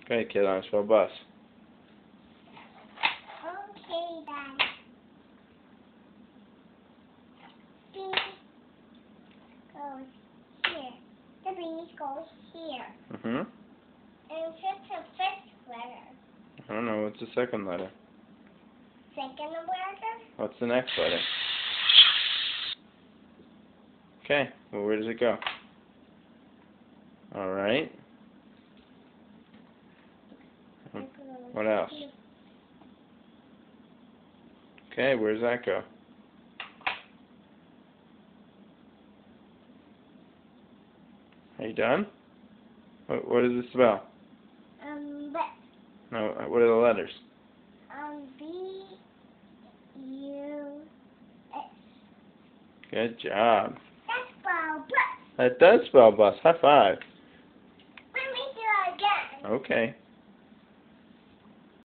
Okay, kid, on spell bus. Okay, Dad. B goes here. The B goes here. Mm-hmm. And what's the first letter? I don't know. What's the second letter? Second letter? What's the next letter? Okay. Well, where does it go? All right. What else? Okay, where does that go? Are you done? What does it spell? But No, what are the letters? B U S. Good job. That's spell bus. That does spell bus. High five. Let me do it again. Okay.